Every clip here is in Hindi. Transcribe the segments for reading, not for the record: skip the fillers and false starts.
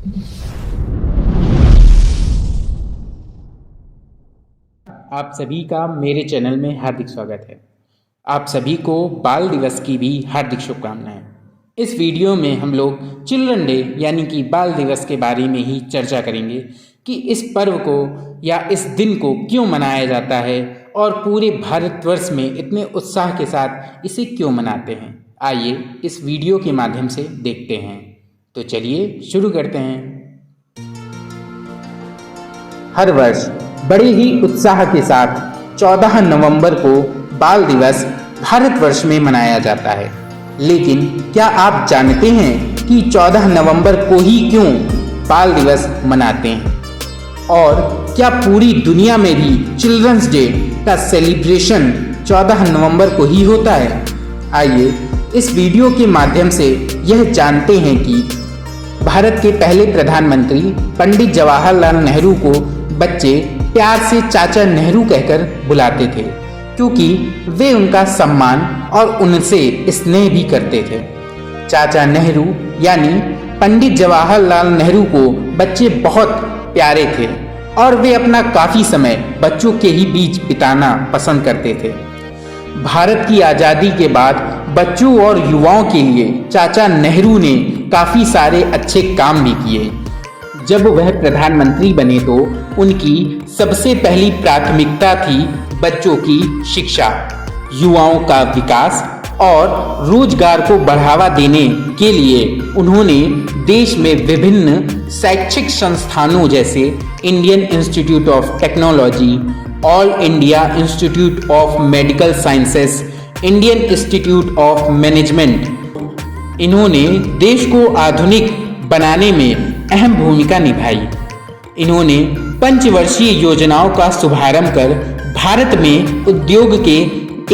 आप सभी का मेरे चैनल में हार्दिक स्वागत है। आप सभी को बाल दिवस की भी हार्दिक शुभकामनाएं। इस वीडियो में हम लोग चिल्ड्रन डे यानी कि बाल दिवस के बारे में ही चर्चा करेंगे कि इस पर्व को या इस दिन को क्यों मनाया जाता है और पूरे भारतवर्ष में इतने उत्साह के साथ इसे क्यों मनाते हैं। आइए इस वीडियो के माध्यम से देखते हैं। तो चलिए शुरू करते हैं। हर वर्ष बड़े ही उत्साह के साथ 14 नवंबर को बाल दिवस भारतवर्ष में मनाया जाता है। लेकिन क्या आप जानते हैं कि 14 नवंबर को ही क्यों बाल दिवस मनाते हैं और क्या पूरी दुनिया में भी चिल्ड्रंस डे का सेलिब्रेशन 14 नवंबर को ही होता है। आइए इस वीडियो के माध्यम से यह जानते हैं कि भारत के पहले प्रधानमंत्री पंडित जवाहरलाल नेहरू को बच्चे प्यार से चाचा नेहरू कहकर बुलाते थे, क्योंकि वे उनका सम्मान और उनसे स्नेह भी करते थे। चाचा नेहरू यानी पंडित जवाहरलाल नेहरू को बच्चे बहुत प्यारे थे और वे अपना काफ़ी समय बच्चों के ही बीच बिताना पसंद करते थे। भारत की आज़ादी के बाद बच्चों और युवाओं के लिए चाचा नेहरू ने काफ़ी सारे अच्छे काम भी किए। जब वह प्रधानमंत्री बने तो उनकी सबसे पहली प्राथमिकता थी बच्चों की शिक्षा, युवाओं का विकास और रोजगार को बढ़ावा देने के लिए उन्होंने देश में विभिन्न शैक्षिक संस्थानों जैसे Indian institute of technology, all India institute of medical sciences, Indian institute of management, इन्होंने देश को आधुनिक बनाने में अहम भूमिका निभाई। इन्होंने पंचवर्षीय योजनाओं का शुभारंभ कर भारत में उद्योग के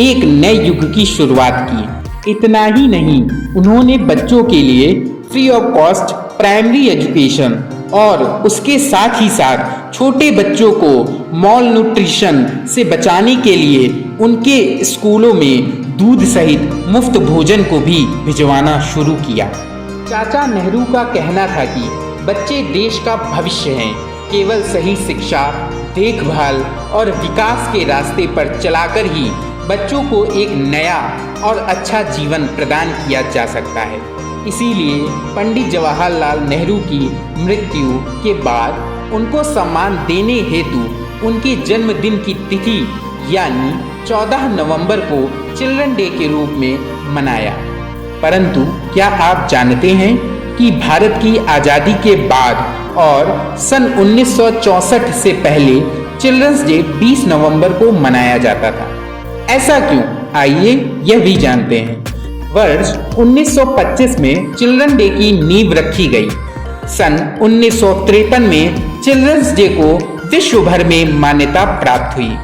एक नए युग की शुरुआत की। इतना ही नहीं, उन्होंने बच्चों के लिए free of cost primary education और उसके साथ ही साथ छोटे बच्चों को मॉल न्यूट्रिशन से बचाने के लिए उनके स्कूलों में दूध सहित मुफ्त भोजन को भी भिजवाना शुरू किया। चाचा नेहरू का कहना था कि बच्चे देश का भविष्य हैं, केवल सही शिक्षा, देखभाल और विकास के रास्ते पर चलाकर ही बच्चों को एक नया और अच्छा जीवन प्रदान किया जा सकता है। इसीलिए पंडित जवाहरलाल नेहरू की मृत्यु के बाद उनको सम्मान देने हेतु उनके जन्मदिन की तिथि यानी 14 नवंबर को चिल्ड्रन डे के रूप में मनाया। परंतु क्या आप जानते हैं कि भारत की आज़ादी के बाद और सन 1964 से पहले चिल्ड्रंस डे 20 नवंबर को मनाया जाता था। ऐसा क्यों? आइए यह भी जानते हैं। वर्ष 1925 में चिल्ड्रन डे की नींव रखी गई। सन 1953 में चिल्ड्रंस डे को विश्व भर में मान्यता प्राप्त हुई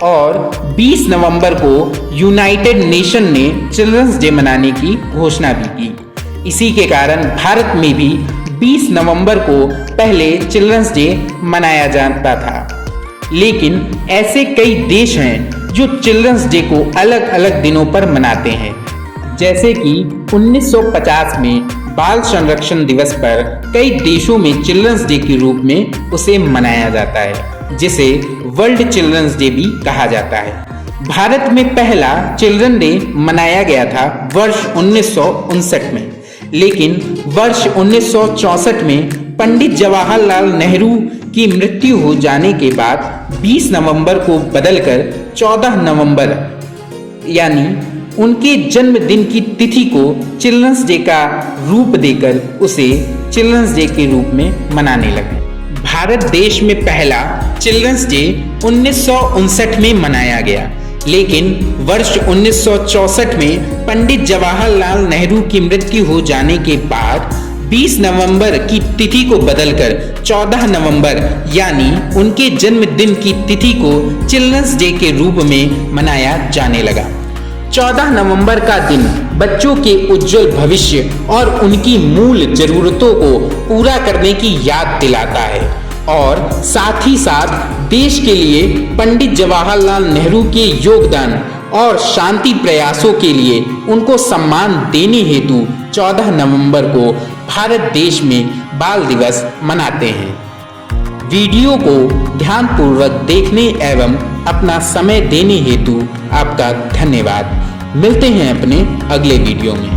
और 20 नवंबर को यूनाइटेड नेशन ने चिल्ड्रंस डे मनाने की घोषणा भी की। इसी के कारण भारत में भी 20 नवंबर को पहले चिल्ड्रंस डे मनाया जाता था। लेकिन ऐसे कई देश हैं जो चिल्ड्रंस डे को अलग अलग दिनों पर मनाते हैं। जैसे कि 1950 में बाल संरक्षण दिवस पर कई देशों में चिल्ड्रंस डे के रूप में उसे मनाया जाता है, जिसे वर्ल्ड चिल्ड्रंस डे भी कहा जाता है। भारत में पहला चिल्ड्रन डे मनाया गया था वर्ष 1959 में, लेकिन वर्ष 1964 में पंडित जवाहरलाल नेहरू की मृत्यु हो जाने के बाद 20 नवंबर को बदलकर 14 नवंबर यानी उनके जन्मदिन की तिथि को चिल्ड्रंस डे का रूप देकर उसे चिल्ड्रंस डे के रूप में मनाने लगे। भारत देश में पहला चिल्ड्रंस डे 1959 में मनाया गया, लेकिन वर्ष 1964 में पंडित जवाहरलाल नेहरू की मृत्यु हो जाने के बाद 20 नवंबर की तिथि को बदलकर 14 नवंबर यानी उनके जन्मदिन की तिथि को चिल्ड्रंस डे के रूप में मनाया जाने लगा। 14 नवंबर का दिन बच्चों के उज्जवल भविष्य और उनकी मूल जरूरतों को पूरा करने की याद दिलाता है और साथ ही साथ देश के लिए पंडित जवाहरलाल नेहरू के योगदान और शांति प्रयासों के लिए उनको सम्मान देने हेतु 14 नवंबर को भारत देश में बाल दिवस मनाते हैं। वीडियो को ध्यानपूर्वक देखने एवं अपना समय देने हेतु आपका धन्यवाद। मिलते हैं अपने अगले वीडियो में।